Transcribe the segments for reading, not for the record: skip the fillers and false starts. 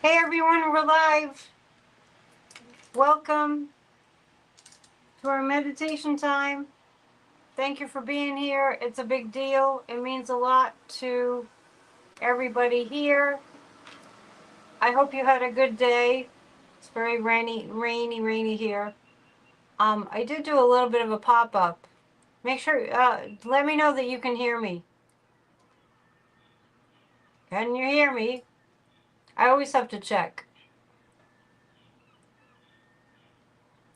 Hey everyone, we're live. Welcome to our meditation time. Thank you for being here. It's a big deal. It means a lot to everybody here. I hope you had a good day. It's very rainy here. I did do a little bit of a pop-up. Make sure, let me know that you can hear me. Can you hear me? I always have to check.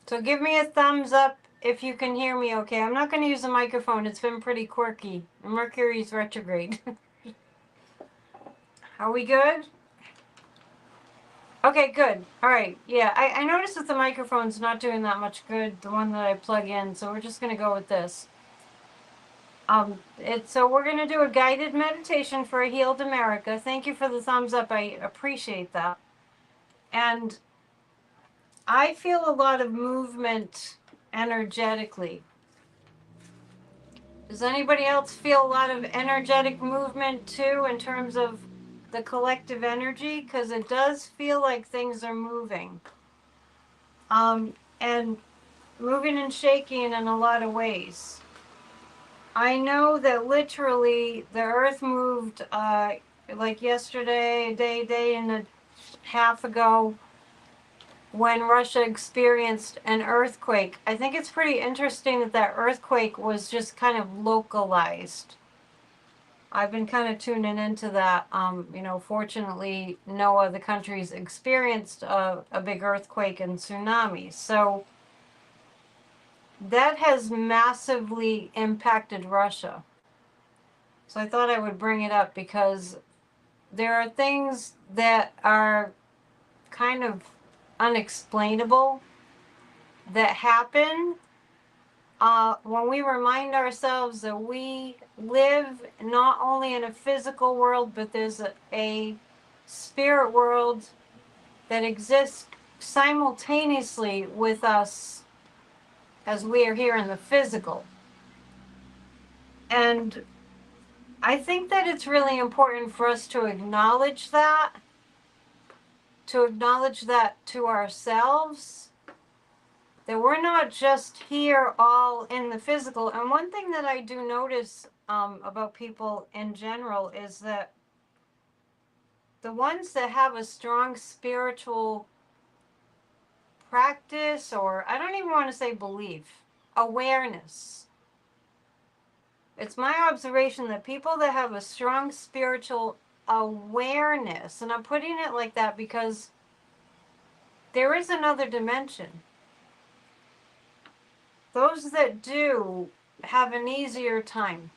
So give me a thumbs up if you can hear me okay. I'm not going to use a microphone. It's been pretty quirky. Mercury's retrograde. Are we good? Okay, good. All right. Yeah, I noticed that the microphone's not doing that much good, the one that I plug in, so we're just going to go with this. So we're going to do a guided meditation for a healed America. Thank you for the thumbs up. I appreciate that. And I feel a lot of movement energetically. Does anybody else feel a lot of energetic movement too in terms of the collective energy? Because it does feel like things are moving. And moving and shaking in a lot of ways. I know that literally the earth moved like yesterday, a day and a half ago, when Russia experienced an earthquake. I think it's pretty interesting that that earthquake was just kind of localized. I've been kind of tuning into that. Fortunately, no other countries experienced a big earthquake and tsunami. So that has massively impacted Russia. So I thought I would bring it up because there are things that are kind of unexplainable that happen when we remind ourselves that we live not only in a physical world, but there's a spirit world that exists simultaneously with us as we are here in the physical. And I think that it's really important for us to acknowledge that to ourselves, that we're not just here all in the physical. And one thing that I do notice about people in general is that the ones that have a strong spiritual practice, or I don't even want to say belief, awareness. It's my observation that people that have a strong spiritual awareness, and I'm putting it like that because there is another dimension. Those that do have an easier time.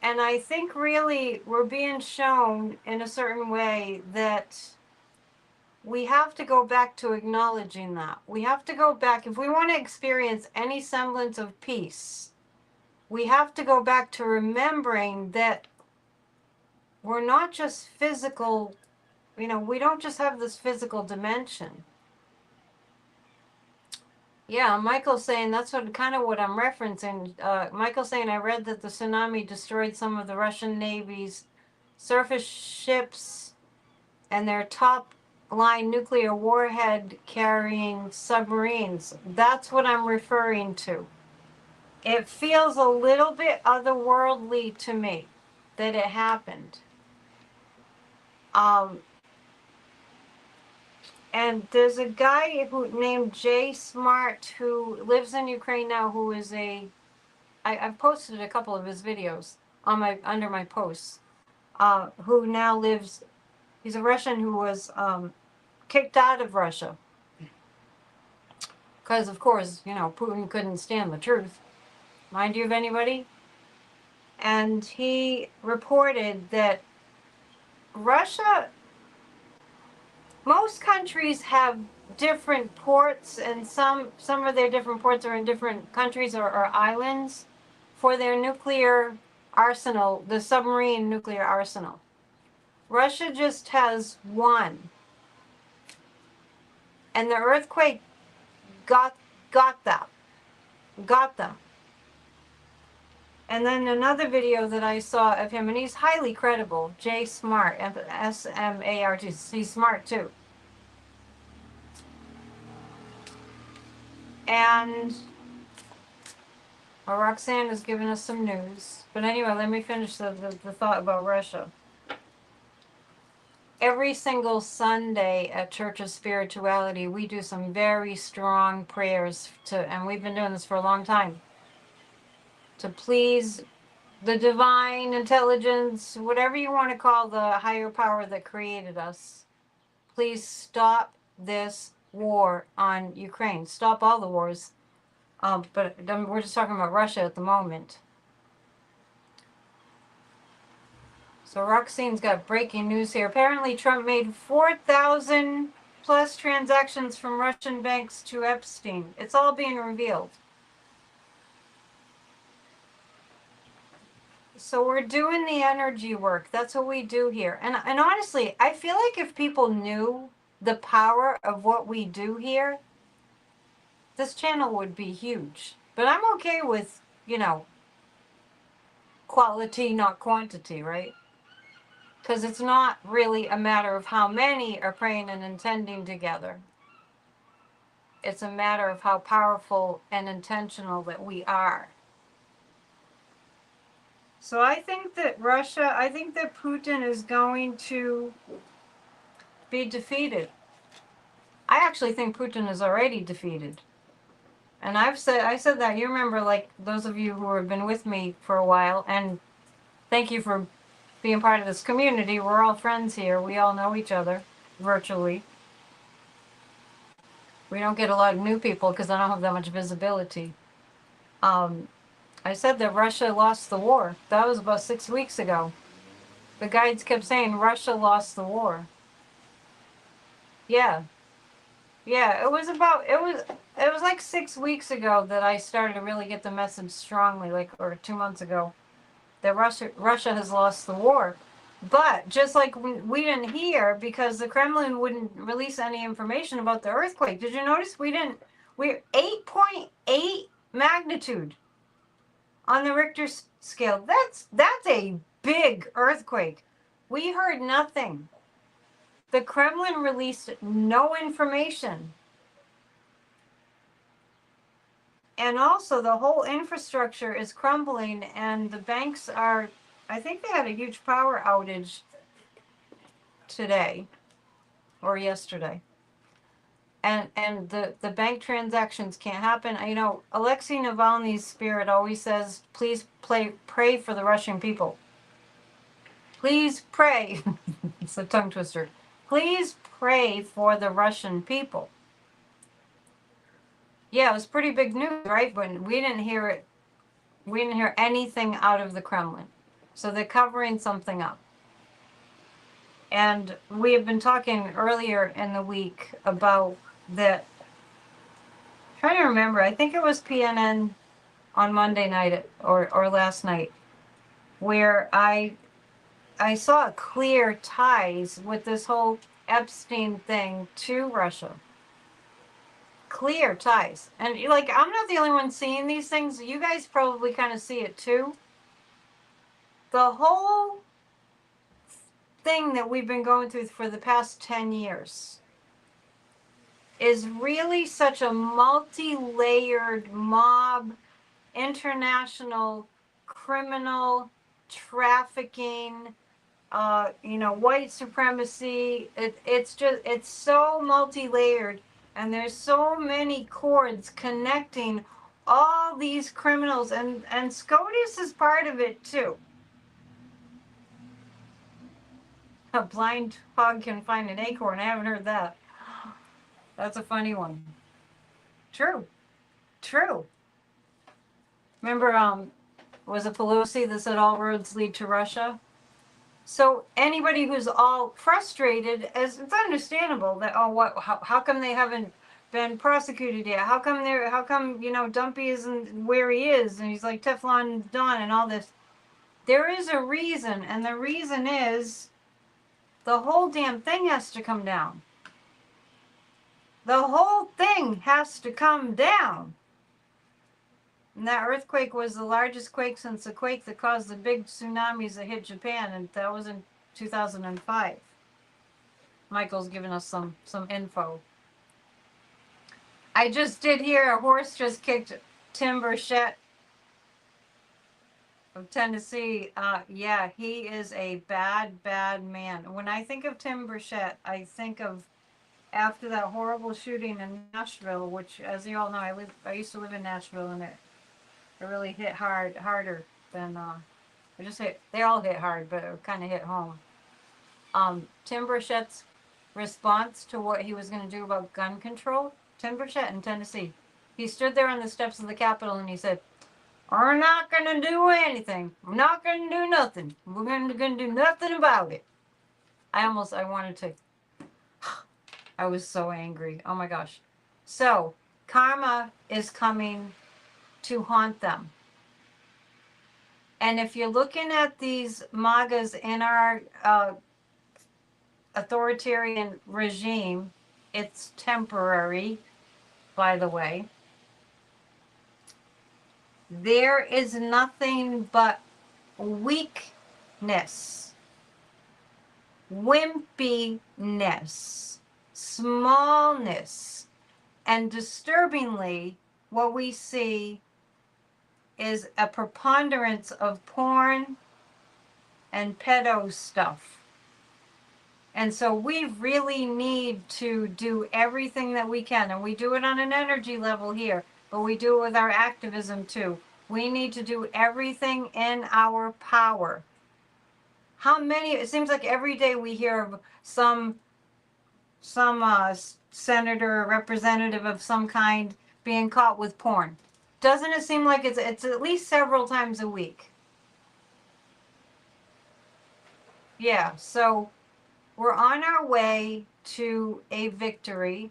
And I think really we're being shown in a certain way that we have to go back to acknowledging that. We have to go back, if we want to experience any semblance of peace, we have to go back to remembering that we're not just physical, we don't just have this physical dimension. Yeah, Michael's saying that's what I'm referencing. Michael's saying I read that the tsunami destroyed some of the Russian Navy's surface ships and their top line nuclear warhead carrying submarines. That's what I'm referring to. It feels a little bit otherworldly to me that it happened. And there's a guy named Jay Smart who lives in Ukraine now, who is I've posted a couple of his videos on under my posts. Who now lives? He's a Russian who was kicked out of Russia because, of course, Putin couldn't stand the truth. Mind you of anybody? And he reported that Russia, most countries have different ports, and some of their different ports are in different countries or islands for their nuclear arsenal, the submarine nuclear arsenal. Russia just has one. And the earthquake got them. And then another video that I saw of him, and he's highly credible, Jay Smart, S-M-A-R-T, he's smart too. And Roxanne has given us some news. But anyway, let me finish the thought about Russia. Every single Sunday at Church of Spirituality, we do some very strong prayers and we've been doing this for a long time, to please the divine intelligence, whatever you want to call the higher power that created us. Please stop this war on Ukraine. Stop all the wars. But we're just talking about Russia at the moment. So Roxane's got breaking news here. Apparently Trump made 4,000 plus transactions from Russian banks to Epstein. It's all being revealed. So we're doing the energy work. That's what we do here. And honestly, I feel like if people knew the power of what we do here, this channel would be huge. But I'm okay with, you know, quality, not quantity, right? Because it's not really a matter of how many are praying and intending together. It's a matter of how powerful and intentional that we are. So I think that Putin is going to be defeated. I actually think Putin is already defeated. And I said that, you remember, like those of you who have been with me for a while, and thank you for being part of this community. We're all friends here. We all know each other virtually. We don't get a lot of new people because I don't have that much visibility. I said that Russia lost the war. That was about 6 weeks ago. The guides kept saying Russia lost the war. Yeah. Yeah, it was like 6 weeks ago that I started to really get the message strongly, or 2 months ago, that Russia has lost the war. But just like we didn't hear, because the Kremlin wouldn't release any information about the earthquake. Did you notice we're 8.8 magnitude on the Richter scale. That's a big earthquake. We heard nothing. The Kremlin released no information. And also the whole infrastructure is crumbling, and the banks are, I think they had a huge power outage today or yesterday. And the bank transactions can't happen. You know, Alexei Navalny's spirit always says, please pray for the Russian people. Please pray. It's a tongue twister. Please pray for the Russian people. Yeah, it was pretty big news, right? But we didn't hear it. We didn't hear anything out of the Kremlin. So they're covering something up. And we have been talking earlier in the week about that. I'm trying to remember. I think it was PNN on Monday night or last night, where I saw clear ties with this whole Epstein thing to Russia. Clear ties. And like, I'm not the only one seeing these things. You guys probably kind of see it too. The whole thing that we've been going through for the past 10 years is really such a multi-layered mob, international criminal trafficking, white supremacy. It's so multi-layered, and there's so many cords connecting all these criminals, and SCOTUS is part of it too. A blind hog can find an acorn. I haven't heard that. That's a funny one. True. Remember, was it Pelosi that said all roads lead to Russia? So anybody who's all frustrated, it's understandable that, how come they haven't been prosecuted yet? How come Dumpy isn't where he is, and he's like Teflon Don and all this? There is a reason, and the reason is the whole damn thing has to come down. The whole thing has to come down. And that earthquake was the largest quake since the quake that caused the big tsunamis that hit Japan, and that was in 2005. Michael's giving us some info. I just did hear a horse just kicked Tim Burchett of Tennessee. Yeah, he is a bad, bad man. When I think of Tim Burchett, I think of after that horrible shooting in Nashville, which, as you all know, I used to live in Nashville, and it really hit harder than I just hit. They all hit hard, but it kind of hit home. Tim Burchett's response to what he was going to do about gun control. Tim Burchett in Tennessee. He stood there on the steps of the Capitol and he said, "We're not going to do anything. We're not going to do nothing. We're going to do nothing about it." I wanted to. I was so angry. Oh my gosh. So, karma is coming to haunt them. And if you're looking at these MAGAs in our authoritarian regime, it's temporary, by the way. There is nothing but weakness, wimpiness, smallness, and disturbingly, what we see is a preponderance of porn and pedo stuff. And so we really need to do everything that we can. And we do it on an energy level here, but we do it with our activism too. We need to do everything in our power. How many, it seems like every day we hear of some senator or representative of some kind being caught with porn. Doesn't it seem like it's at least several times a week? Yeah, so we're on our way to a victory.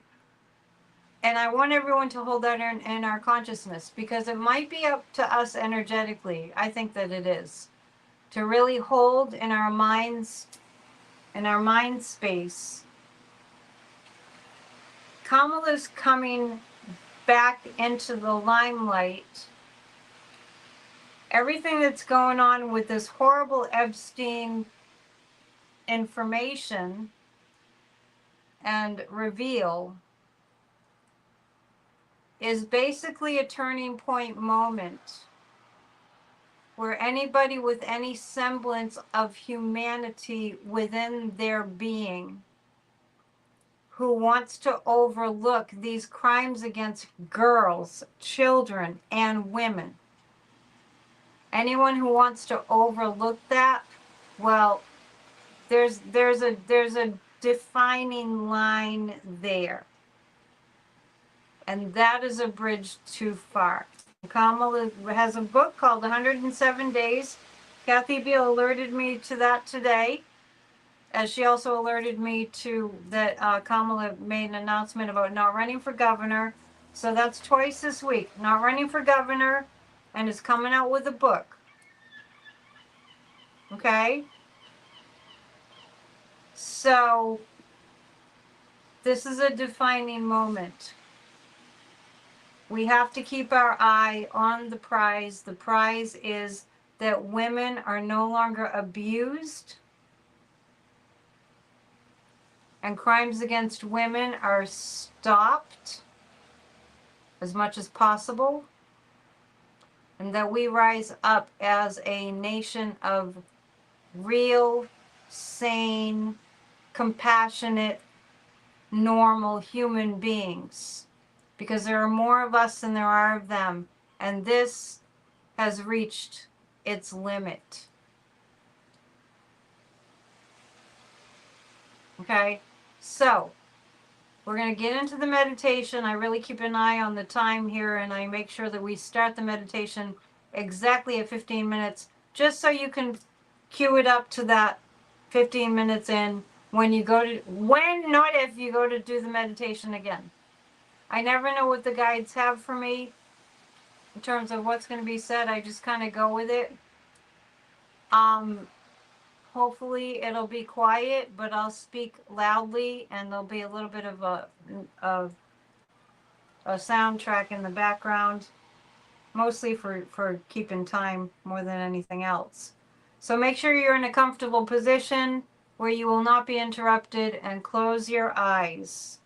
And I want everyone to hold that in our consciousness, because it might be up to us energetically. I think that it is. To really hold in our minds, in our mind space. Kamala's coming back into the limelight. Everything that's going on with this horrible Epstein information and reveal is basically a turning point moment where anybody with any semblance of humanity within their being who wants to overlook these crimes against girls, children, and women, anyone who wants to overlook that, well, there's a defining line there. And that is a bridge too far. Kamala has a book called 107 Days. Kathy Beale alerted me to that today, as she also alerted me to that Kamala made an announcement about not running for governor. So that's twice this week. Not running for governor, and is coming out with a book. Okay? So this is a defining moment. We have to keep our eye on the prize. The prize is that women are no longer abused, and crimes against women are stopped as much as possible, and that we rise up as a nation of real, sane, compassionate, normal human beings. Because there are more of us than there are of them. And this has reached its limit. Okay? So, we're going to get into the meditation. I really keep an eye on the time here, and I make sure that we start the meditation exactly at 15 minutes, just so you can cue it up to that 15 minutes in when you go to, when, not if, you go to do the meditation again. I never know what the guides have for me in terms of what's going to be said. I just kind of go with it. Hopefully it'll be quiet, but I'll speak loudly, and there'll be a little bit of a soundtrack in the background. mostly for keeping time more than anything else. So make sure you're in a comfortable position where you will not be interrupted, and close your eyes.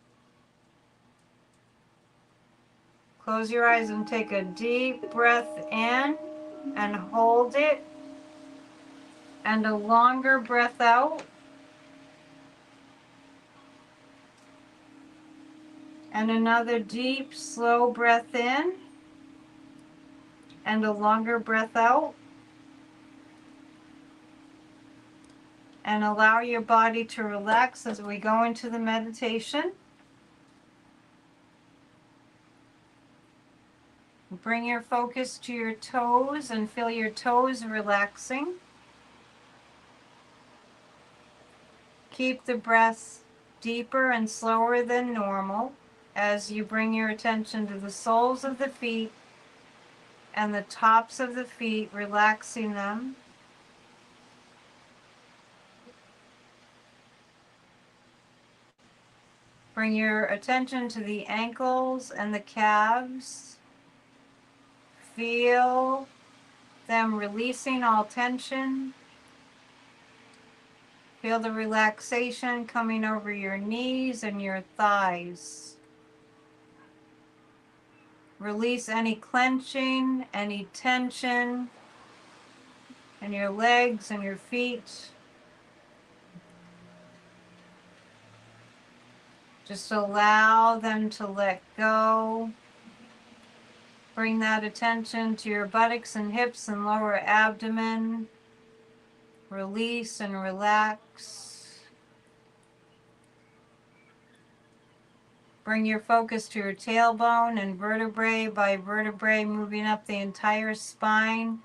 Close your eyes and take a deep breath in and hold it, and a longer breath out, and another deep, slow breath in, and a longer breath out. And allow your body to relax as we go into the meditation. Bring your focus to your toes and feel your toes relaxing. Keep the breath deeper and slower than normal as you bring your attention to the soles of the feet and the tops of the feet, relaxing them. Bring your attention to the ankles and the calves. Feel them releasing all tension. Feel the relaxation coming over your knees and your thighs. Release any clenching, any tension in your legs and your feet. Just allow them to let go. Bring that attention to your buttocks and hips and lower abdomen. Release and relax. Bring your focus to your tailbone and vertebrae by vertebrae, moving up the entire spine,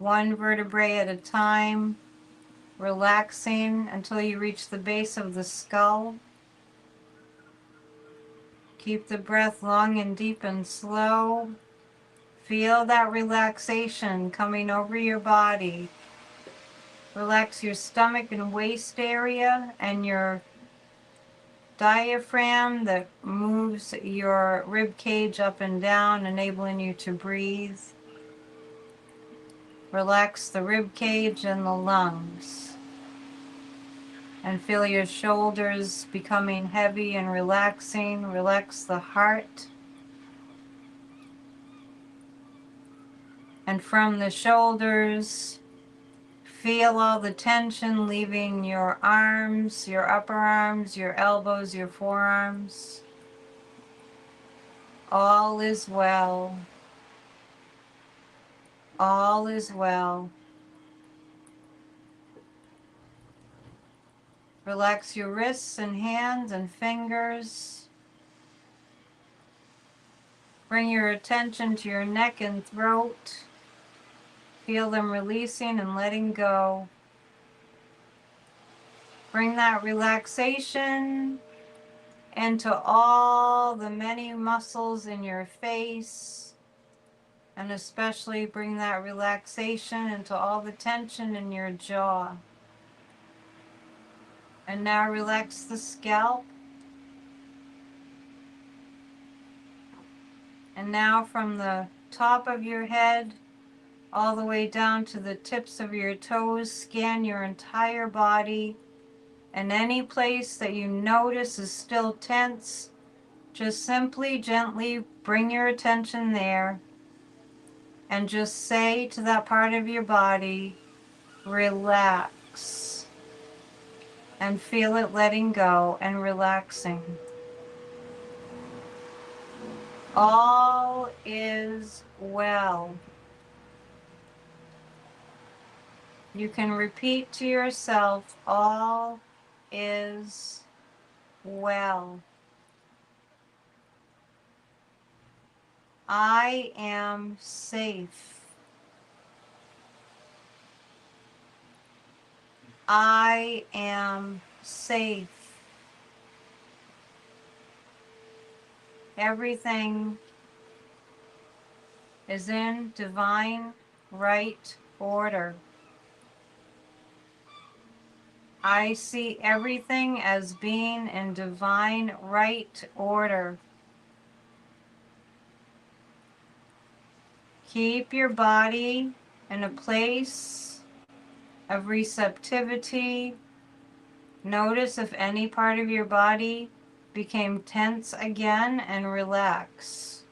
one vertebrae at a time, relaxing until you reach the base of the skull. Keep the breath long and deep and slow. Feel that relaxation coming over your body. Relax your stomach and waist area and your diaphragm that moves your rib cage up and down, enabling you to breathe. Relax the rib cage and the lungs. And feel your shoulders becoming heavy and relaxing. Relax the heart. And from the shoulders, feel all the tension leaving your arms, your upper arms, your elbows, your forearms. All is well. All is well. Relax your wrists and hands and fingers. Bring your attention to your neck and throat. Feel them releasing and letting go. Bring that relaxation into all the many muscles in your face, and especially bring that relaxation into all the tension in your jaw. And now relax the scalp. And now from the top of your head all the way down to the tips of your toes, scan your entire body, and any place that you notice is still tense, just simply gently bring your attention there and just say to that part of your body, relax, and feel it letting go and relaxing. All is well. You can repeat to yourself, all is well. I am safe. I am safe. Everything is in divine right order. I see everything as being in divine right order. Keep your body in a place of receptivity. Notice if any part of your body became tense again and relax.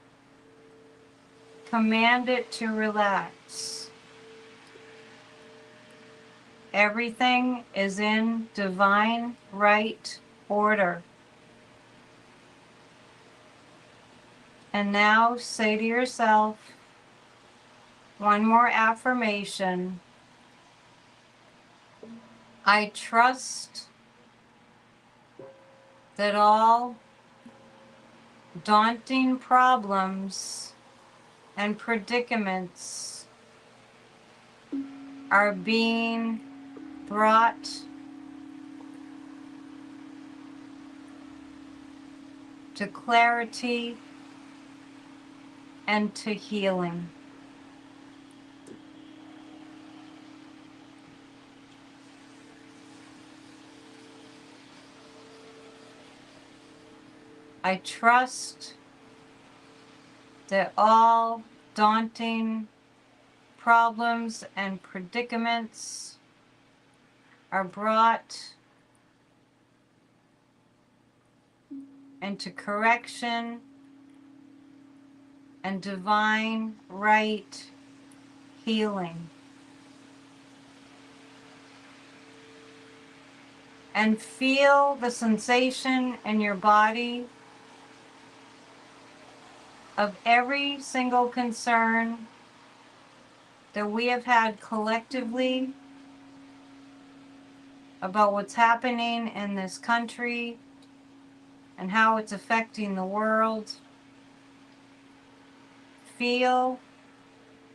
Command it to relax. Everything is in divine right order. And now say to yourself one more affirmation. I trust that all daunting problems and predicaments are being brought to clarity and to healing. I trust that all daunting problems and predicaments are brought into correction and divine right healing. And feel the sensation in your body of every single concern that we have had collectively about what's happening in this country and how it's affecting the world. Feel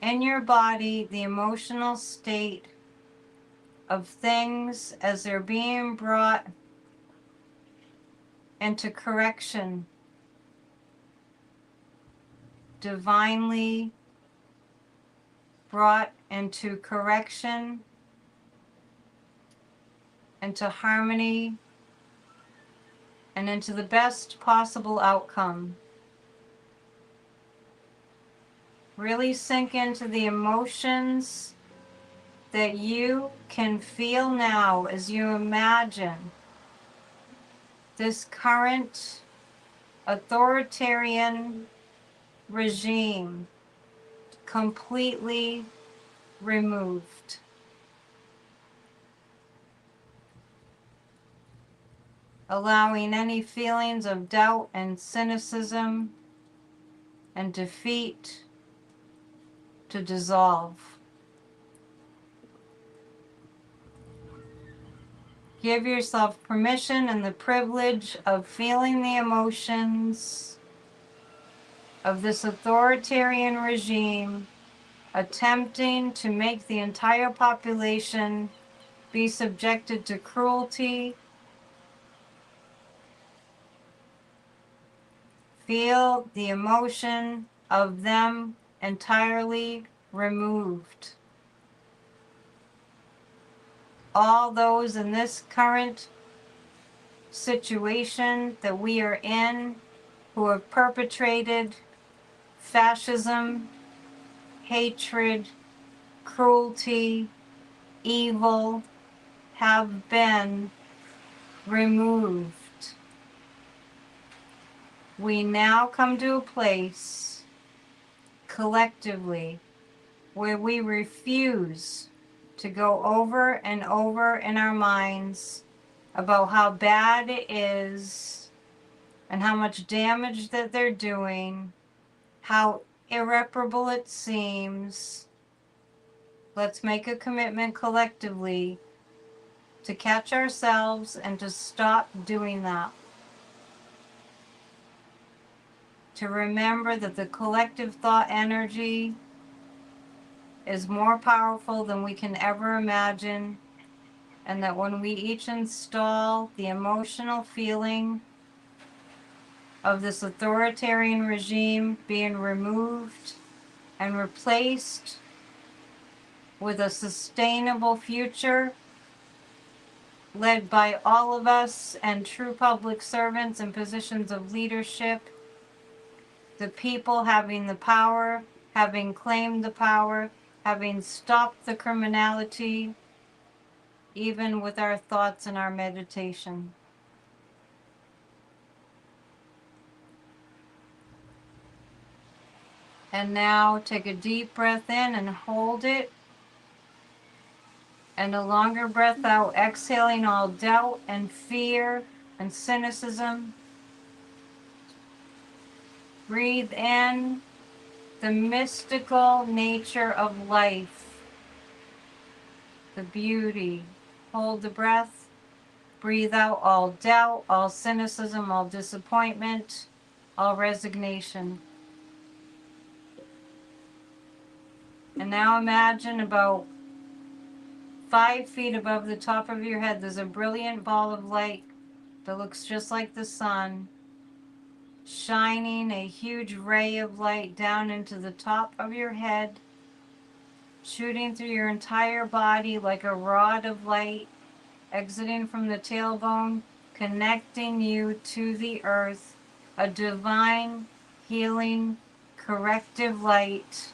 in your body the emotional state of things as they're being brought into correction, divinely brought into correction, into harmony, and into the best possible outcome. Really sink into the emotions that you can feel now as you imagine this current authoritarian regime completely removed. Allowing any feelings of doubt and cynicism and defeat to dissolve. Give yourself permission and the privilege of feeling the emotions of this authoritarian regime attempting to make the entire population be subjected to cruelty. Feel the emotion of them entirely removed. All those in this current situation that we are in who have perpetrated fascism, hatred, cruelty, evil, have been removed. We now come to a place collectively where we refuse to go over and over in our minds about how bad it is and how much damage that they're doing, how irreparable it seems. Let's make a commitment collectively to catch ourselves and to stop doing that. To remember that the collective thought energy is more powerful than we can ever imagine, and that when we each install the emotional feeling of this authoritarian regime being removed and replaced with a sustainable future led by all of us and true public servants in positions of leadership, the people having the power, having claimed the power, having stopped the criminality, even with our thoughts and our meditation. And now take a deep breath in and hold it. And a longer breath out, exhaling all doubt and fear and cynicism. Breathe in the mystical nature of life, the beauty. Hold the breath. Breathe out all doubt, all cynicism, all disappointment, all resignation. And now imagine about 5 feet above the top of your head, there's a brilliant ball of light that looks just like the sun, shining a huge ray of light down into the top of your head, shooting through your entire body like a rod of light, exiting from the tailbone, connecting you to the earth, a divine, healing, corrective light.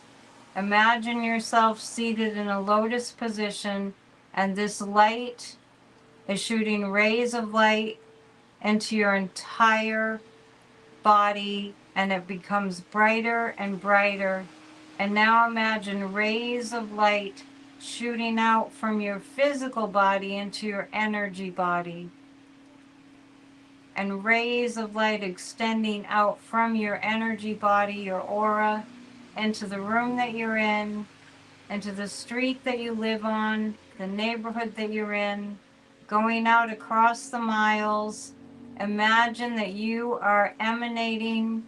Imagine yourself seated in a lotus position, and this light is shooting rays of light into your entire body, and it becomes brighter and brighter. And now imagine rays of light shooting out from your physical body into your energy body, and rays of light extending out from your energy body, your aura, into the room that you're in, into the street that you live on, the neighborhood that you're in, going out across the miles. Imagine that you are emanating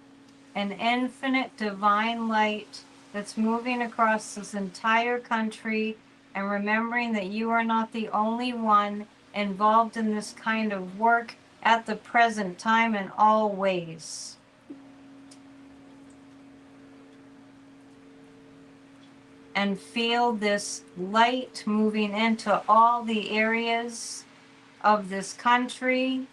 an infinite divine light that's moving across this entire country, and remembering that you are not the only one involved in this kind of work at the present time and always. And feel this light moving into all the areas of this country.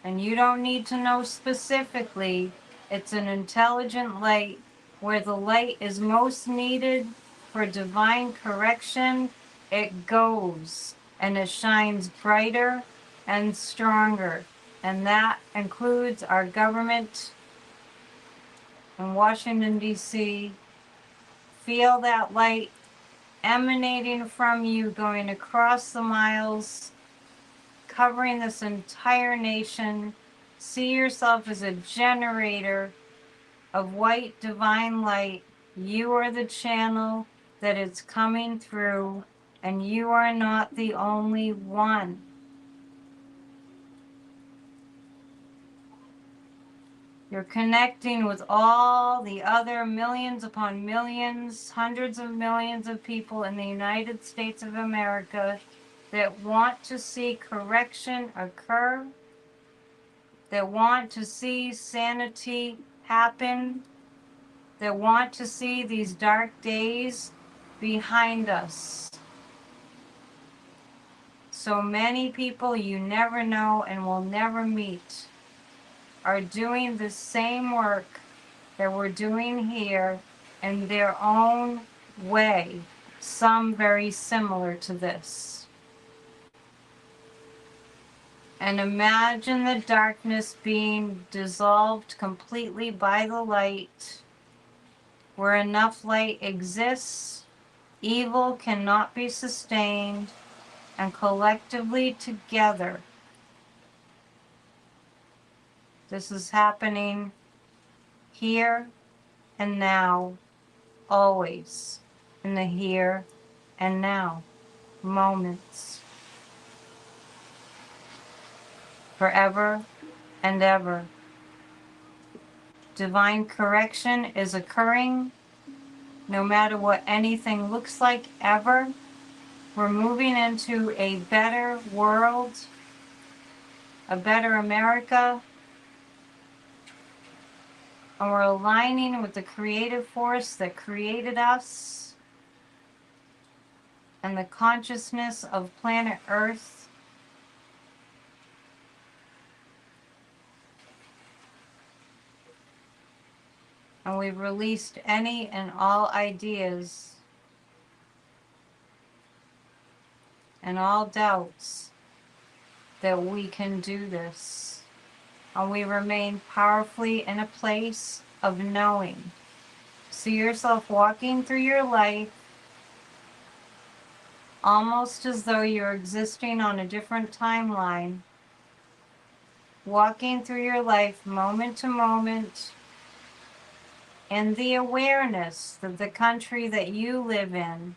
And you don't need to know specifically. It's an intelligent light where the light is most needed for divine correction. It goes and it shines brighter and stronger. And that includes our government in Washington, D.C. Feel that light emanating from you, going across the miles, covering this entire nation. See yourself as a generator of white divine light. You are the channel that it's coming through, and you are not the only one. You're connecting with all the other millions upon millions, hundreds of millions of people in the United States of America that want to see correction occur, that want to see sanity happen, that want to see these dark days behind us. So many people you never know and will never meet are doing the same work that we're doing here in their own way, some very similar to this. And imagine the darkness being dissolved completely by the light. Where enough light exists, evil cannot be sustained, and collectively together, this is happening here and now, always in the here and now moments, forever and ever. Divine correction is occurring no matter what anything looks like ever. We're moving into a better world, a better America, and we're aligning with the creative force that created us and the consciousness of planet Earth. And And we've released any and all ideas and all doubts that we can do this. And we remain powerfully in a place of knowing. See yourself walking through your life almost as though you're existing on a different timeline, walking through your life moment to moment, in the awareness that the country that you live in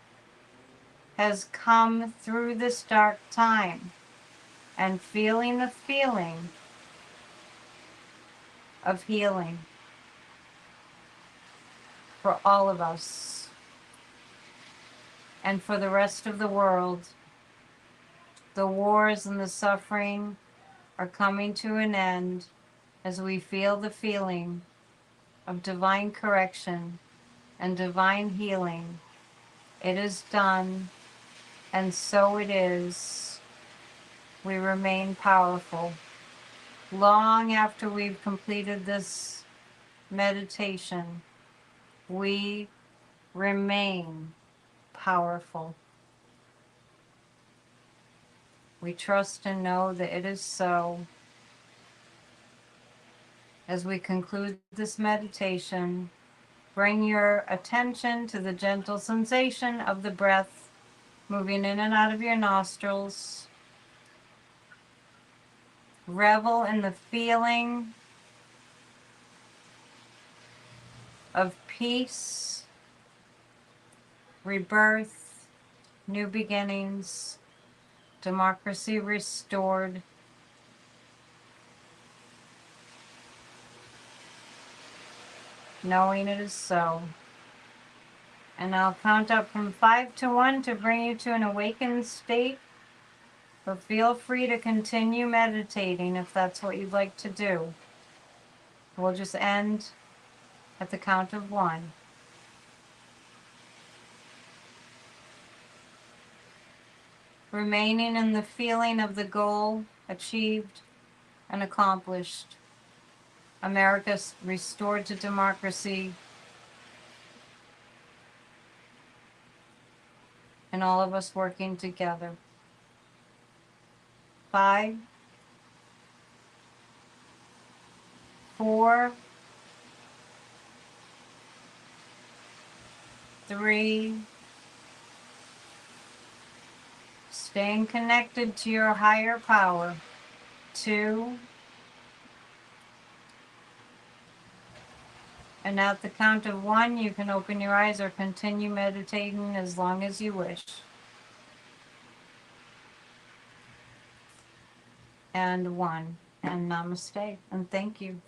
has come through this dark time, and feeling the feeling of healing for all of us and for the rest of the world. The wars and the suffering are coming to an end as we feel the feeling of divine correction and divine healing. It is done, and so it is. We remain powerful. Long after we've completed this meditation, we remain powerful. We trust and know that it is so. As we conclude this meditation, bring your attention to the gentle sensation of the breath moving in and out of your nostrils. Revel in the feeling of peace, rebirth, new beginnings, democracy restored. Knowing it is so. And I'll count up from 5 to 1 to bring you to an awakened state. But feel free to continue meditating if that's what you'd like to do. We'll just end at the count of 1. Remaining in the feeling of the goal achieved and accomplished. America restored to democracy, and all of us working together. 5, 4, 3, staying connected to your higher power. 2, and at the count of 1, you can open your eyes or continue meditating as long as you wish. And 1, and namaste, and thank you.